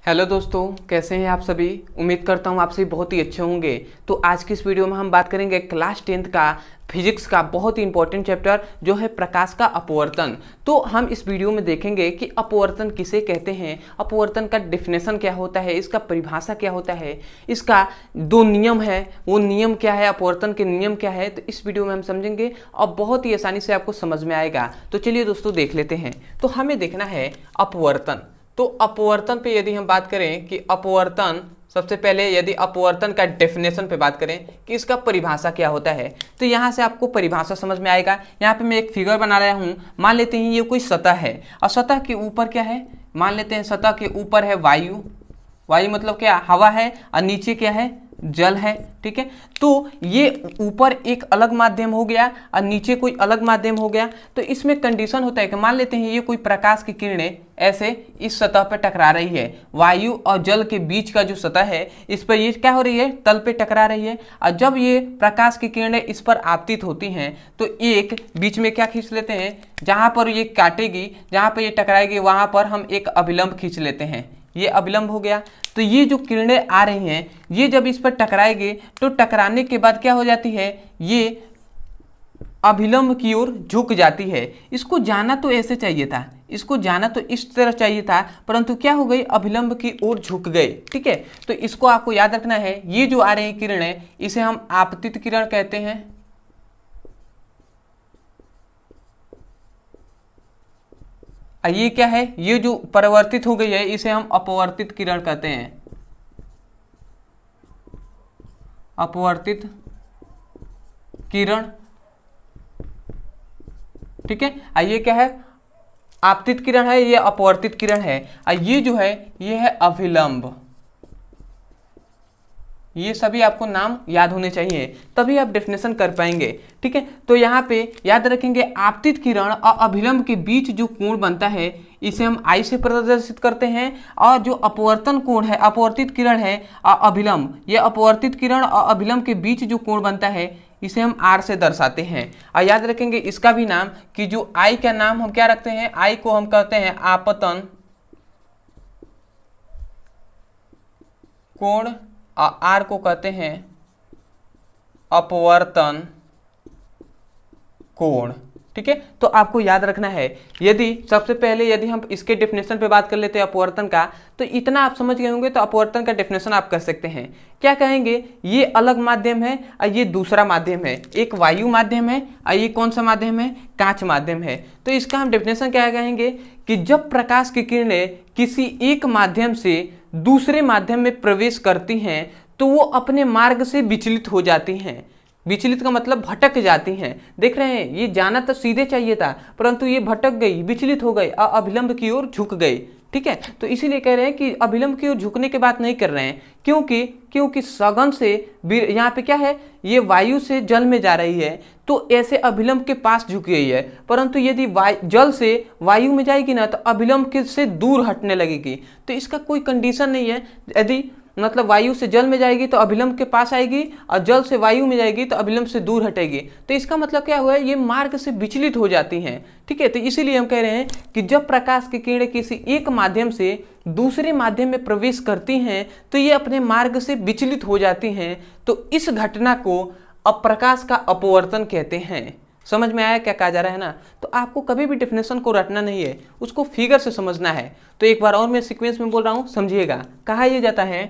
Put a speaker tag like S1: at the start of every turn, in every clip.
S1: Hello दोस्तों, कैसे हैं आप सभी। उम्मीद करता हूं आप सभी बहुत ही अच्छे होंगे। तो आज की इस वीडियो में हम बात करेंगे क्लास 10th का फिजिक्स का बहुत ही इंपॉर्टेंट चैप्टर जो है प्रकाश का अपवर्तन। तो हम इस वीडियो में देखेंगे कि अपवर्तन किसे कहते हैं, अपवर्तन का डेफिनेशन क्या होता है, इसका परिभाषा क्या होता है, इसका दो नियम है, वो नियम क्या है, अपवर्तन के नियम क्या है। तो इस वीडियो में हम समझेंगे और बहुत ही आसानी से आपको समझ में आएगा। तो चलिए दोस्तों देख लेते हैं। तो हमें देखना है अपवर्तन। तो अपवर्तन पे यदि हम बात करें कि अपवर्तन, सबसे पहले यदि अपवर्तन का डेफिनेशन पे बात करें कि इसका परिभाषा क्या होता है, तो यहाँ से आपको परिभाषा समझ में आएगा। यहाँ पे मैं एक फिगर बना रहा हूँ। मान लेते हैं ये कोई सतह है और सतह के ऊपर क्या है, मान लेते हैं सतह के ऊपर है वायु। वायु मतलब क्या, हवा है, और नीचे क्या है, जल है। ठीक है, तो ये ऊपर एक अलग माध्यम हो गया और नीचे कोई अलग माध्यम हो गया। तो इसमें कंडीशन होता है कि मान लेते हैं ये कोई प्रकाश की किरणें ऐसे इस सतह पर टकरा रही है। वायु और जल के बीच का जो सतह है, इस पर ये क्या हो रही है, तल पे टकरा रही है। और जब ये प्रकाश की किरणें इस पर आपतित होती हैं तो एक बीच में क्या खींच लेते हैं, जहां पर ये काटेगी, जहां पर ये टकराएगी, वहां पर हम एक अभिलंब खींच लेते हैं। ये अभिलंब हो गया। तो ये जो किरणें आ रही हैं, ये जब इस पर टकराएंगे तो टकराने के बाद क्या हो जाती है, ये अभिलंब की ओर झुक जाती है। इसको जाना तो ऐसे चाहिए था, इसको जाना तो इस तरह चाहिए था, परंतु क्या हो गई, अभिलंब की ओर झुक गए। ठीक है, तो इसको आपको याद रखना है। ये जो आ रही हैं किरणें, इसे हम आपतित किरण कहते हैं। ये क्या है, ये जो परिवर्तित हो गई है, इसे हम अपवर्तित किरण कहते हैं। अपवर्तित किरण। ठीक है, ये क्या है, आपतित किरण है, ये अपवर्तित किरण है। ये जो है, ये है अभिलंब। ये सभी आपको नाम याद होने चाहिए, तभी आप डेफिनेशन कर पाएंगे। ठीक है, तो यहाँ पे याद रखेंगे आपतित किरण और अभिलंब के बीच जो कोण बनता है, इसे हम आई से प्रदर्शित करते हैं। और जो अपवर्तन कोण है, अपवर्तित किरण है और अभिलंब, ये अपवर्तित किरण और अभिलंब के बीच जो कोण बनता है, इसे हम आर से दर्शाते हैं। और याद रखेंगे इसका भी नाम, कि जो आई का नाम हम क्या रखते हैं, आई को हम कहते हैं आपतन कोण और आर को कहते हैं अपवर्तन कोण। ठीक है, तो आपको याद रखना है। यदि सबसे पहले यदि हम इसके डेफिनेशन पे बात कर लेते हैं अपवर्तन का, तो इतना आप समझ गए होंगे। तो अपवर्तन का डेफिनेशन आप कर सकते हैं, क्या कहेंगे, ये अलग माध्यम है और ये दूसरा माध्यम है। एक वायु माध्यम है और ये कौन सा माध्यम है, कांच माध्यम है। तो इसका हम डेफिनेशन क्या कहेंगे कि जब प्रकाश की किरणें किसी एक माध्यम से दूसरे माध्यम में प्रवेश करती हैं तो वो अपने मार्ग से विचलित हो जाती हैं। विचलित का मतलब भटक जाती हैं। देख रहे हैं, ये जाना तो सीधे चाहिए था, परंतु ये भटक गई, विचलित हो गई और अभिलंब की ओर झुक गई। ठीक है, तो इसीलिए कह रहे हैं कि अभिलंब की ओर झुकने की बात नहीं कर रहे हैं, क्योंकि सघन से यहाँ पे क्या है, ये वायु से जल में जा रही है, तो ऐसे अभिलंब के पास झुक गई है। परंतु यदि जल से वायु में जाएगी ना, तो अभिलंब से दूर हटने लगेगी। तो इसका कोई कंडीशन नहीं है। यदि मतलब वायु से जल में जाएगी तो अभिलंब के पास आएगी, और जल से वायु में जाएगी तो अभिलंब से दूर हटेगी। तो इसका मतलब क्या हुआ है, ये मार्ग से विचलित हो जाती हैं। ठीक है, तो इसीलिए हम कह रहे हैं कि जब प्रकाश की किरणें किसी एक माध्यम से दूसरे माध्यम में प्रवेश करती हैं तो ये अपने मार्ग से विचलित हो जाती हैं। तो इस घटना को प्रकाश का अपवर्तन कहते हैं। समझ में आया क्या कहा जा रहा है ना। तो आपको कभी भी डेफिनेशन को रटना नहीं है, उसको फिगर से समझना है। तो एक बार और मैं सीक्वेंस में बोल रहा हूँ, समझिएगा। कहा यह जाता है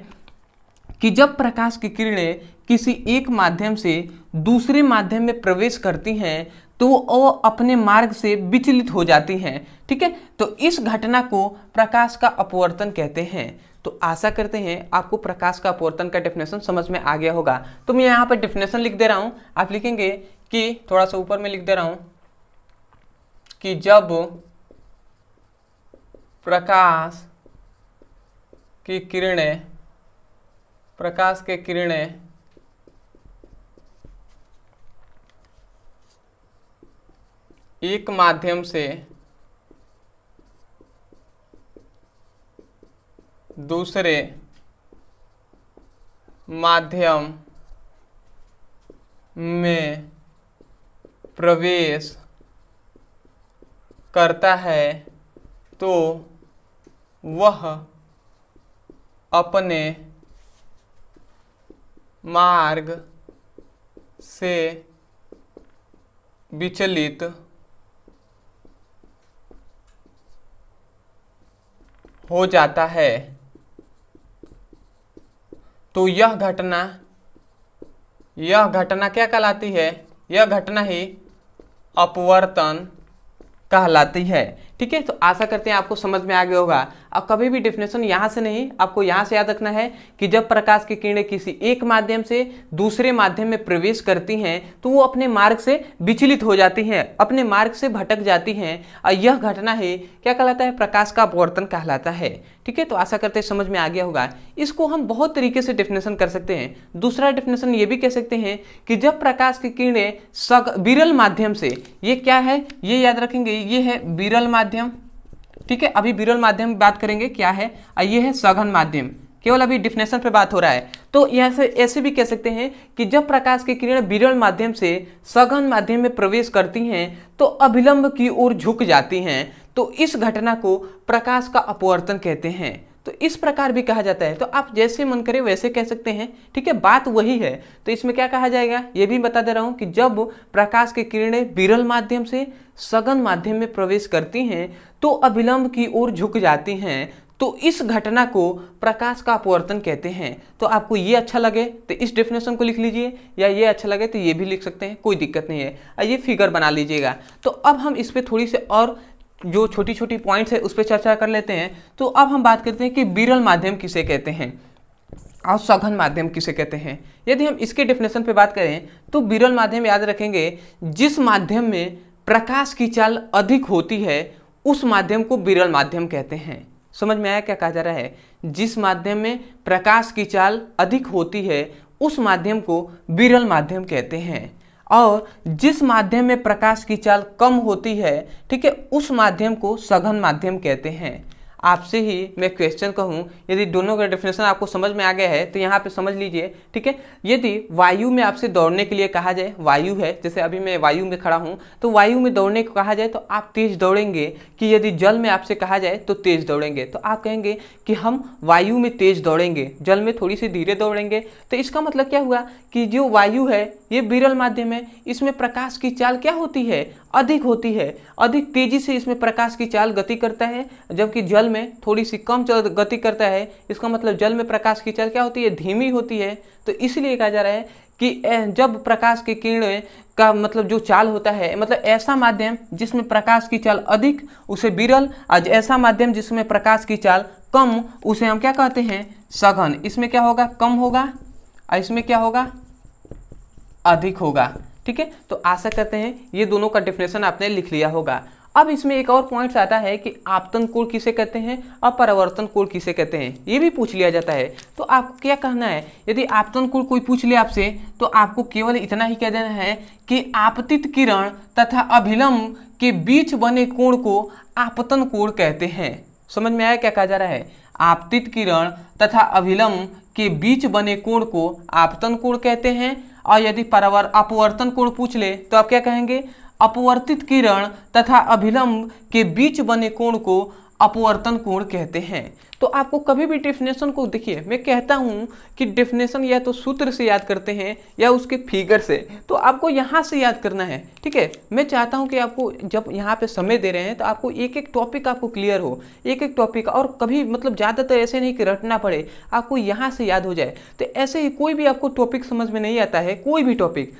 S1: कि जब प्रकाश की किरणें किसी एक माध्यम से दूसरे माध्यम में प्रवेश करती हैं तो वो अपने मार्ग से विचलित हो जाती हैं। ठीक है, तो इस घटना को प्रकाश का अपवर्तन कहते हैं। तो आशा करते हैं आपको प्रकाश का अपवर्तन का डेफिनेशन समझ में आ गया होगा। तो मैं यहाँ पर डेफिनेशन लिख दे रहा हूँ, आप लिखेंगे कि थोड़ा सा ऊपर में लिख दे रहा हूँ कि जब प्रकाश की किरणें एक माध्यम से दूसरे माध्यम में प्रवेश करता है तो वह अपने मार्ग से विचलित हो जाता है तो यह घटना क्या कहलाती है? यह घटना ही अपवर्तन कहलाती है। ठीक है, तो आशा करते हैं आपको समझ में आ गया होगा। अब कभी भी डेफिनेशन यहाँ से नहीं, आपको यहाँ से याद रखना है कि जब प्रकाश की किरणें किसी एक माध्यम से दूसरे माध्यम में प्रवेश करती हैं तो वो अपने मार्ग से विचलित हो जाती हैं, अपने मार्ग से भटक जाती हैं, और यह घटना ही क्या कहलाता है? प्रकाश का अपवर्तन कहलाता है। ठीक है, तो आशा करते हैं समझ में आ गया होगा। इसको हम बहुत तरीके से डेफिनेशन कर सकते हैं। दूसरा डेफिनेशन ये भी कह सकते हैं कि जब प्रकाश की किरणें विरल माध्यम से, ये क्या है ये याद रखेंगे, ये है विरल माध्यम। ठीक है, अभी विरल माध्यम की बात करेंगे क्या है, और ये है सघन माध्यम, केवल अभी डिफिनेशन पे बात हो रहा है। तो यहाँ ऐसे भी कह सकते हैं कि जब प्रकाश की किरणें विरल माध्यम से सघन माध्यम में प्रवेश करती हैं तो अभिलंब की ओर झुक जाती हैं, तो इस घटना को प्रकाश का अपवर्तन कहते हैं। तो इस प्रकार भी कहा जाता है, तो आप जैसे मन करे वैसे कह सकते हैं। ठीक है, बात वही है। तो इसमें क्या कहा जाएगा ये भी बता दे रहा हूं कि जब प्रकाश की किरणें विरल माध्यम से सघन माध्यम में प्रवेश करती हैं तो अभिलंब की ओर झुक जाती हैं, तो इस घटना को प्रकाश का अपवर्तन कहते हैं। तो आपको ये अच्छा लगे तो इस डेफिनेशन को लिख लीजिए, या ये अच्छा लगे तो ये भी लिख सकते हैं, कोई दिक्कत नहीं है। ये फिगर बना लीजिएगा। तो अब हम इस पर थोड़ी सी और जो छोटी छोटी पॉइंट्स है उस पर चर्चा कर लेते हैं। तो अब हम बात करते हैं कि विरल माध्यम किसे कहते हैं और सघन माध्यम किसे कहते हैं। यदि हम इसके डेफिनेशन पे बात करें तो विरल माध्यम याद रखेंगे जिस माध्यम में प्रकाश की चाल अधिक होती है उस माध्यम को विरल माध्यम कहते हैं। समझ में आया क्या कहा जा रहा है? जिस माध्यम में प्रकाश की चाल अधिक होती है उस माध्यम को विरल माध्यम कहते हैं, और जिस माध्यम में प्रकाश की चाल कम होती है, ठीक है, उस माध्यम को सघन माध्यम कहते हैं। आपसे ही मैं क्वेश्चन कहूँ, यदि दोनों का डेफिनेशन आपको समझ में आ गया है तो यहाँ पे समझ लीजिए। ठीक है, यदि वायु में आपसे दौड़ने के लिए कहा जाए, वायु है, जैसे अभी मैं वायु में खड़ा हूँ, तो वायु में दौड़ने को कहा जाए तो आप तेज दौड़ेंगे, कि यदि जल में आपसे कहा जाए तो तेज दौड़ेंगे, तो आप कहेंगे कि हम वायु में तेज दौड़ेंगे, जल में थोड़ी सी धीरे दौड़ेंगे। तो इसका मतलब क्या हुआ कि जो वायु है ये विरल माध्यम है, इसमें प्रकाश की चाल क्या होती है? अधिक होती है, अधिक तेजी से इसमें प्रकाश की चाल गति करता है, जबकि जल में थोड़ी सी कम गति करता है। इसका मतलब जल में प्रकाश की चाल क्या होती है? धीमी होती है। तो इसलिए कहा जा रहा है कि जब प्रकाश की किरणें का मतलब जो चाल होता है, मतलब ऐसा माध्यम जिसमें प्रकाश की चाल अधिक उसे विरल, और ऐसा माध्यम जिसमें प्रकाश की चाल कम उसे हम क्या कहते हैं? सघन। इसमें क्या होगा? कम होगा, और इसमें क्या होगा? अधिक होगा। ठीक है, तो आशा करते हैं ये दोनों का डेफिनेशन आपने लिख लिया होगा। अब इसमें एक और पॉइंट आता है कि आपतन कोण किसे कहते हैं और परावर्तन कोण किसे कहते हैं, ये भी पूछ लिया जाता है। तो आपको क्या कहना है? यदि आपतन कोण कोई पूछ ले आपसे तो आपको केवल इतना ही कह देना है कि आपतित किरण तथा अभिलंब के बीच बने कोण को आपतन कोण कहते हैं। समझ में आया क्या कहा जा रहा है? आपतित किरण तथा अभिलंब के बीच बने कोण को आपतन कोण कहते हैं, और यदि अपवर्तन कोण पूछ ले तो आप क्या कहेंगे? अपवर्तित किरण तथा अभिलंब के बीच बने कोण को अपवर्तन कोण कहते हैं। तो आपको कभी भी डेफिनेशन को देखिए, मैं कहता हूं कि डेफिनेशन या तो सूत्र से याद करते हैं या उसके फिगर से, तो आपको यहाँ से याद करना है। ठीक है, मैं चाहता हूं कि आपको जब यहाँ पे समय दे रहे हैं तो आपको एक एक टॉपिक आपको क्लियर हो, एक एक टॉपिक, और कभी मतलब ज़्यादातर ऐसे नहीं कि रटना पड़े, आपको यहाँ से याद हो जाए। तो ऐसे ही कोई भी आपको टॉपिक समझ में नहीं आता है, कोई भी टॉपिक,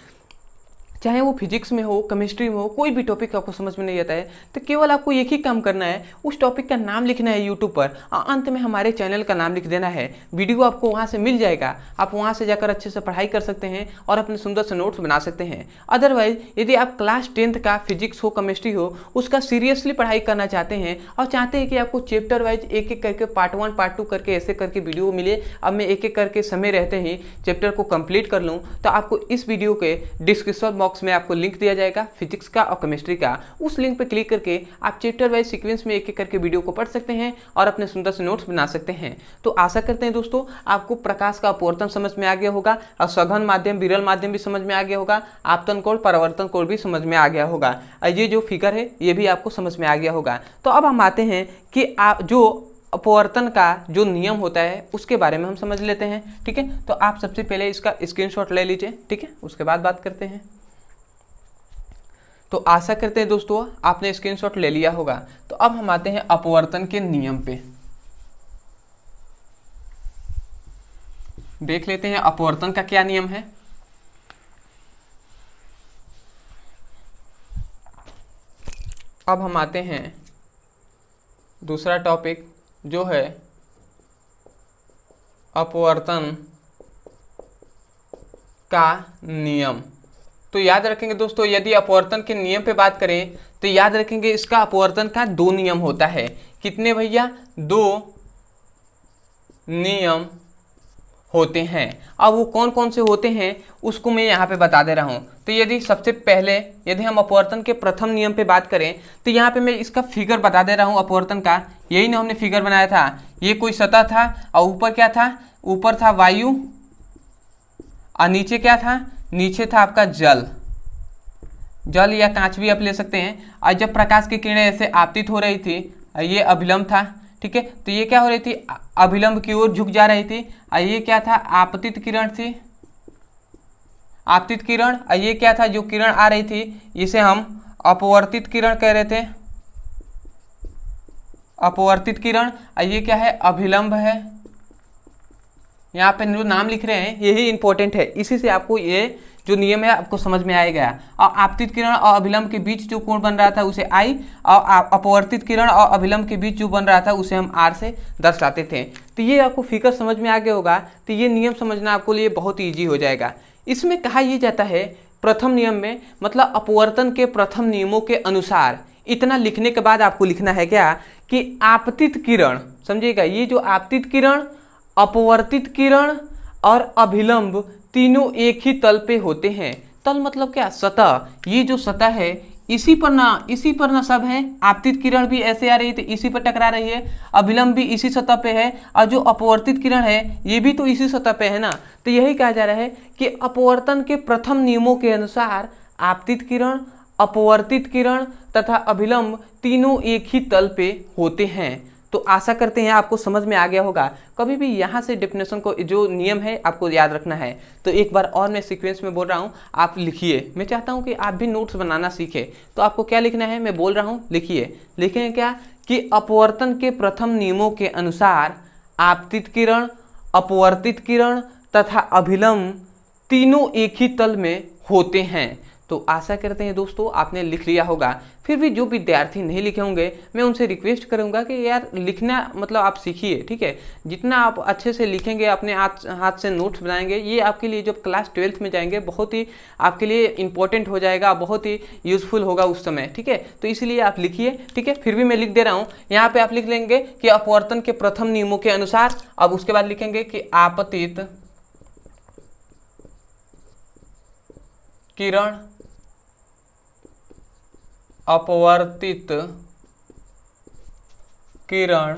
S1: चाहे वो फिजिक्स में हो, केमिस्ट्री में हो, कोई भी टॉपिक आपको समझ में नहीं आता है, तो केवल आपको एक ही काम करना है, उस टॉपिक का नाम लिखना है यूट्यूब पर, और अंत में हमारे चैनल का नाम लिख देना है। वीडियो आपको वहाँ से मिल जाएगा, आप वहाँ से जाकर अच्छे से पढ़ाई कर सकते हैं और अपने सुंदर से नोट्स बना सकते हैं। अदरवाइज यदि आप क्लास 10th का फिजिक्स हो, केमिस्ट्री हो, उसका सीरियसली पढ़ाई करना चाहते हैं और चाहते हैं कि आपको चैप्टर वाइज एक एक करके पार्ट 1 पार्ट 2 करके ऐसे करके वीडियो मिले, अब मैं एक एक करके समय रहते ही चैप्टर को कंप्लीट कर लूँ, तो आपको इस वीडियो के डिस्क्रिप्शन बॉक्स में आपको लिंक दिया जाएगा फिजिक्स का और केमिस्ट्री का। उस लिंक पर क्लिक करके आप चैप्टर वाइज सीक्वेंस में एक एक करके वीडियो को पढ़ सकते हैं और अपने सुंदर से नोट्स बना सकते हैं। तो आशा करते हैं दोस्तों आपको प्रकाश का अपवर्तन समझ में आ गया होगा, और सघन माध्यम, विरल माध्यम भी समझ में आ गया होगा, आपतन कोण, परावर्तन कोण भी समझ में आ गया होगा, और ये जो फिगर है ये भी आपको समझ में आ गया होगा। तो अब हम आते हैं कि आप जो अपवर्तन का जो नियम होता है उसके बारे में हम समझ लेते हैं। ठीक है, तो आप सबसे पहले इसका स्क्रीनशॉट ले लीजिए। ठीक है, उसके बाद बात करते हैं। तो आशा करते हैं दोस्तों आपने स्क्रीनशॉट ले लिया होगा। तो अब हम आते हैं अपवर्तन के नियम पे। देख लेते हैं अपवर्तन का क्या नियम है। अब हम आते हैं दूसरा टॉपिक जो है अपवर्तन का नियम। तो याद रखेंगे दोस्तों, यदि अपवर्तन के नियम पे बात करें तो याद रखेंगे इसका अपवर्तन का 2 नियम होता है। कितने भैया? 2 नियम होते हैं। अब वो कौन कौन से होते हैं उसको मैं यहाँ पे बता दे रहा हूँ। तो यदि सबसे पहले यदि हम अपवर्तन के प्रथम नियम पे बात करें तो यहाँ पे मैं इसका फिगर बता दे रहा हूँ अपवर्तन का। यही ना हमने फिगर बनाया था, ये कोई सतह था और ऊपर क्या था? ऊपर था वायु और नीचे क्या था? नीचे था आपका जल। जल या कांच भी आप ले सकते हैं। और जब प्रकाश की किरणें ऐसे आपतित हो रही थी, ये अभिलंब था। ठीक है, तो ये क्या हो रही थी? अभिलंब की ओर झुक जा रही थी। और ये क्या था? आपतित किरण थी, आपतित किरण। और ये क्या था? जो किरण आ रही थी इसे हम अपवर्तित किरण कह रहे थे, अपवर्तित किरण। और ये क्या है? अभिलंब है। यहाँ पे जो नाम लिख रहे हैं यही इंपॉर्टेंट है, इसी से आपको ये जो नियम है आपको समझ में आएगा। और आपतित किरण और अभिलंब के बीच जो कोण बन रहा था उसे I, और अपवर्तित किरण और अभिलंब के बीच जो बन रहा था उसे हम R से दर्शाते थे। तो ये आपको फिगर समझ में आ गया होगा। तो ये नियम समझना आपको लिए बहुत ईजी हो जाएगा। इसमें कहा यह जाता है प्रथम नियम में, मतलब अपवर्तन के प्रथम नियमों के अनुसार, इतना लिखने के बाद आपको लिखना है क्या कि आपतित किरण, समझिएगा, ये जो आपतित किरण, अपवर्तित किरण और अभिलंब तीनों एक ही तल पे होते हैं। तल मतलब क्या? सतह। ये जो सतह है इसी पर ना सब है। आपतित किरण भी ऐसे आ रही थी, इसी पर टकरा रही है। अभिलंब भी इसी सतह पे है और जो अपवर्तित किरण है ये भी तो इसी सतह पे है ना। तो यही कहा जा रहा है कि अपवर्तन के प्रथम नियमों के अनुसार आपतित किरण, अपवर्तित किरण तथा अभिलंब तीनों एक ही तल पे होते हैं। तो आशा करते हैं आपको समझ में आ गया होगा। कभी भी यहाँ से डेफिनेशन को, जो नियम है आपको याद रखना है। तो एक बार और मैं सीक्वेंस में बोल रहा हूँ, आप लिखिए। मैं चाहता हूँ कि आप भी नोट्स बनाना सीखें। तो आपको क्या लिखना है, मैं बोल रहा हूँ लिखिए। लिखें क्या कि अपवर्तन के प्रथम नियमों के अनुसार आपतित किरण, अपवर्तित किरण तथा अभिलंब तीनों एक ही तल में होते हैं। तो आशा करते हैं दोस्तों आपने लिख लिया होगा। फिर भी जो विद्यार्थी नहीं लिखे होंगे मैं उनसे रिक्वेस्ट करूंगा कि यार लिखना मतलब आप सीखिए। ठीक है, जितना आप अच्छे से लिखेंगे, अपने हाथ से नोट्स बनाएंगे, ये आपके लिए जब क्लास 12th में जाएंगे बहुत ही आपके लिए इंपॉर्टेंट हो जाएगा, बहुत ही यूजफुल होगा उस समय। ठीक है, तो इसलिए आप लिखिए। ठीक है, फिर भी मैं लिख दे रहा हूँ। यहाँ पे आप लिख लेंगे कि अपवर्तन के प्रथम नियमों के अनुसार। अब उसके बाद लिखेंगे कि आपतित किरण, अपवर्तित किरण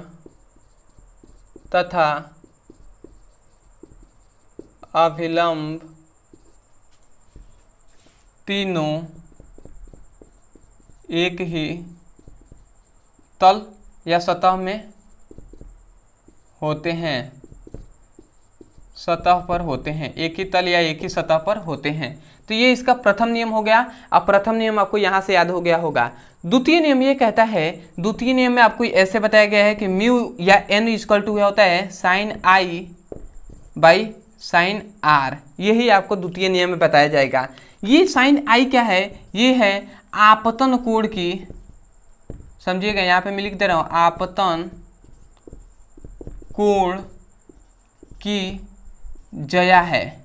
S1: तथा अभिलंब तीनों एक ही तल या सतह में होते हैं, सतह पर होते हैं, एक ही तल या एक ही सतह पर होते हैं। तो ये इसका प्रथम नियम हो गया। अब प्रथम नियम आपको यहाँ से याद हो गया होगा। द्वितीय नियम ये कहता है, द्वितीय नियम में आपको ऐसे बताया गया है कि म्यू या एन इक्वल टू होता है sine i by sine r. यही आपको द्वितीय नियम में बताया जाएगा। ये साइन आई क्या है? ये है आपतन कोण की, समझिएगा, यहाँ पे मैं लिख दे रहा हूँ, आपतन कोण की जया है।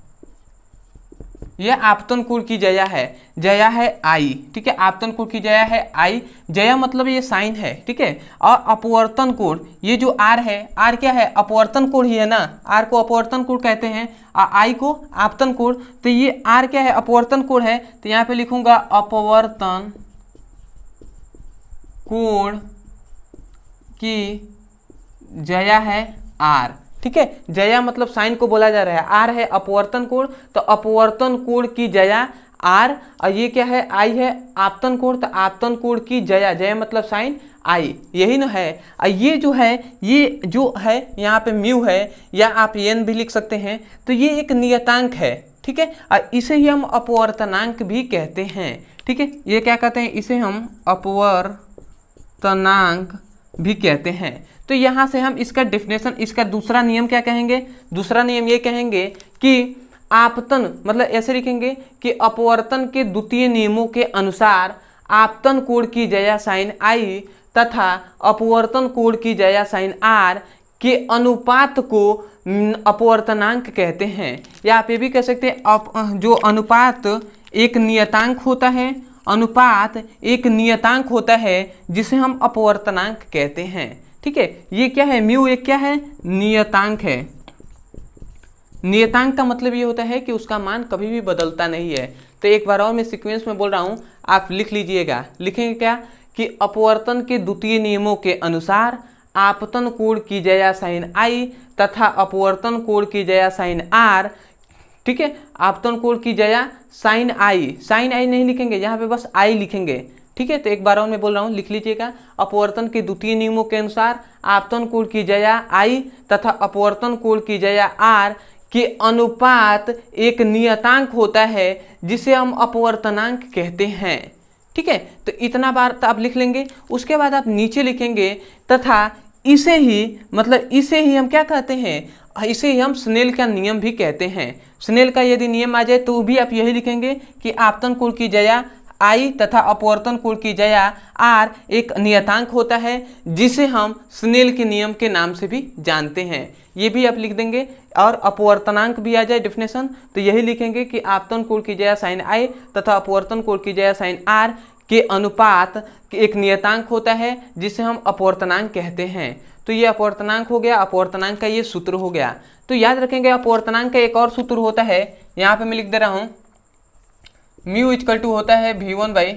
S1: यह आपतन कोण की जया है। जया है आई। ठीक है, आपतन कोण की जया है आई। जया मतलब ये साइन है। ठीक है, और अपवर्तन कोण, ये जो आर है, आर क्या है? अपवर्तन कोण ही है ना। आर को अपवर्तन कोण कहते हैं और आई को आपतन कोण। तो ये आर क्या है? अपवर्तन कोण है। तो यहाँ पे लिखूंगा अपवर्तन कोण की जया है आर। ठीक है, जया मतलब साइन को बोला जा रहा है। आर है अपवर्तन कोण, तो अपवर्तन कोण की जया आर। और ये क्या है? आई है आपतन कोण, तो आपतन कोण की जया, जया मतलब साइन, आई, यही ना है। ये जो है यहाँ पे म्यू है, या आप एन भी लिख सकते हैं। तो ये एक नियतांक है, ठीक है, और इसे ही हम अपवर्तनांक भी कहते हैं, ठीक है। ये क्या कहते हैं, इसे हम अपवर्तनांक भी कहते हैं। तो यहाँ से हम इसका डेफिनेशन, इसका दूसरा नियम क्या कहेंगे, दूसरा नियम ये कहेंगे कि आपतन, मतलब ऐसे लिखेंगे कि अपवर्तन के द्वितीय नियमों के अनुसार आपतन कोण की जया साइन आई तथा अपवर्तन कोण की जया साइन आर के अनुपात को अपवर्तनांक कहते हैं। या आप ये भी कह सकते हैं जो अनुपात एक नियतांक होता है, अनुपात एक नियतांक होता है जिसे हम अपवर्तनांक कहते हैं, ठीक है। ये क्या है, म्यू एक क्या है, नियतांक है। नियतांक का मतलब ये होता है कि उसका मान कभी भी बदलता नहीं है। तो एक बार और मैं सीक्वेंस में बोल रहा हूँ, आप लिख लीजिएगा। लिखेंगे क्या कि अपवर्तन के द्वितीय नियमों के अनुसार आपतन कोण की जया साइन आई तथा अपवर्तन कोण की जया साइन आर, ठीक है। आपतन कोण की जया साइन आई नहीं लिखेंगे, यहाँ पे बस आई लिखेंगे, ठीक है। तो एक बार और मैं बोल रहा हूँ, लिख लीजिएगा। अपवर्तन के द्वितीय नियमों के अनुसार आपतन कोण की जया आई तथा अपवर्तन कोण की जया आर के अनुपात एक नियतांक होता है जिसे हम अपवर्तनांक कहते हैं, ठीक है। तो इतना बार तो आप लिख लेंगे। उसके बाद आप नीचे लिखेंगे तथा इसे ही, मतलब इसे ही हम क्या कहते हैं, इसे ही हम स्नेल का नियम भी कहते हैं। स्नेल का यदि नियम आ जाए तो भी आप यही लिखेंगे कि आपतन कोण की जया आई तथा अपवर्तन कोण की जया आर एक नियतांक होता है जिसे हम स्नेल के नियम के नाम से भी जानते हैं। ये भी आप लिख देंगे। और अपवर्तनांक भी आ जाए डेफिनेशन तो यही लिखेंगे कि आपतन कोण की जया साइन आई तथा अपवर्तन कोण की जया साइन आर के अनुपात एक नियतांक होता है जिसे हम अपवर्तनांक कहते हैं। तो ये अपवर्तनांक हो गया, अपवर्तनांक का ये सूत्र हो गया। तो याद रखेंगे अपवर्तनांक का एक और सूत्र होता है, यहाँ पे मैं लिख दे रहा हूँ, म्यू इक्वल टू होता है V1 बाई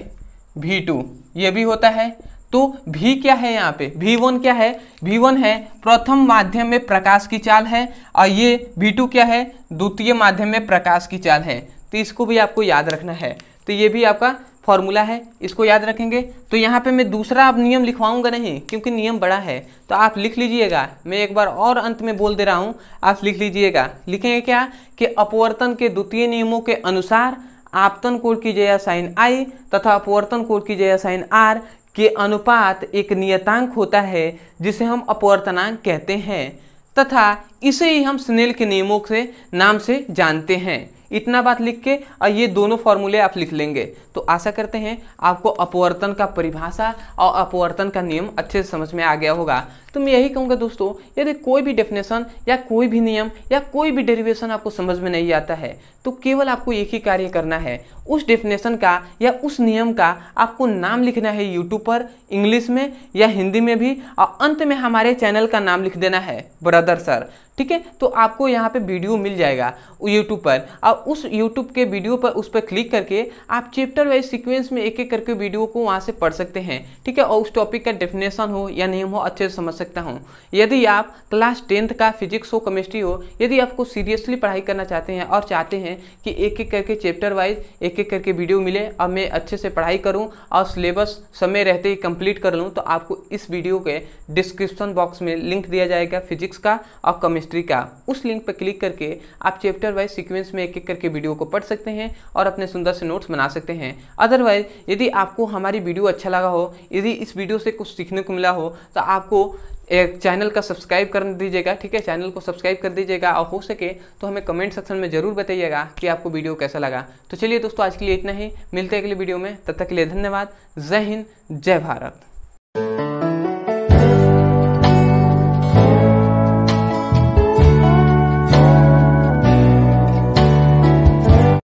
S1: V2, ये भी होता है। तो V क्या है यहाँ पे, V1 क्या है, V1 है प्रथम माध्यम में प्रकाश की चाल है, और ये V2 क्या है, द्वितीय माध्यम में प्रकाश की चाल है। तो इसको भी आपको याद रखना है। तो ये भी आपका फॉर्मूला है, इसको याद रखेंगे। तो यहाँ पे मैं दूसरा अब नियम लिखवाऊंगा नहीं क्योंकि नियम बड़ा है, तो आप लिख लीजिएगा। मैं एक बार और अंत में बोल दे रहा हूँ, आप लिख लीजिएगा। लिखेंगे क्या कि अपवर्तन के द्वितीय नियमों के अनुसार आपतन कोण की जया साइन आई तथा अपवर्तन कोण की जया साइन आर के अनुपात एक नियतांक होता है जिसे हम अपवर्तनांक कहते हैं तथा इसे ही हम स्नेल के नियमों से नाम से जानते हैं। इतना बात लिख के और ये दोनों फॉर्मूले आप लिख लेंगे। तो आशा करते हैं आपको अपवर्तन का परिभाषा और अपवर्तन का नियम अच्छे से समझ में आ गया होगा। तो मैं यही कहूँगा दोस्तों, यदि कोई भी डेफिनेशन या कोई भी नियम या कोई भी डेरिवेशन आपको समझ में नहीं आता है तो केवल आपको एक ही कार्य करना है, उस डेफिनेशन का या उस नियम का आपको नाम लिखना है यूट्यूब पर, इंग्लिश में या हिंदी में भी, और अंत में हमारे चैनल का नाम लिख देना है ब्रदर सर, ठीक है। तो आपको यहाँ पे वीडियो मिल जाएगा यूट्यूब पर, और उस यूट्यूब के वीडियो पर उस पर क्लिक करके आप चैप्टर वाइज सीक्वेंस में एक एक करके वीडियो को वहाँ से पढ़ सकते हैं, ठीक है। और उस टॉपिक का डेफिनेशन हो या नियम हो अच्छे से समझ सकता हूँ। यदि आप क्लास 10th का फिजिक्स हो, केमिस्ट्री हो, यदि आपको सीरियसली पढ़ाई करना चाहते हैं और चाहते हैं कि एक एक करके चैप्टर वाइज एक एक करके वीडियो मिले और मैं अच्छे से पढ़ाई करूं और सिलेबस समय रहते ही कंप्लीट कर लूं, तो आपको इस वीडियो के डिस्क्रिप्शन बॉक्स में लिंक दिया जाएगा फिजिक्स का और केमिस्ट्री का। उस लिंक पर क्लिक करके आप चैप्टर वाइज सीक्वेंस में एक एक करके वीडियो को पढ़ सकते हैं और अपने सुंदर से नोट्स बना सकते हैं। अदरवाइज यदि आपको हमारी वीडियो अच्छा लगा हो, यदि इस वीडियो से कुछ सीखने को मिला हो, तो आपको एक चैनल का सब्सक्राइब कर दीजिएगा, ठीक है। चैनल को सब्सक्राइब कर दीजिएगा और हो सके तो हमें कमेंट सेक्शन में जरूर बताइएगा कि आपको वीडियो कैसा लगा। तो चलिए दोस्तों, आज के लिए इतना ही, मिलते हैं अगले वीडियो में। तब तक के लिए धन्यवाद। जय हिंद, जय भारत।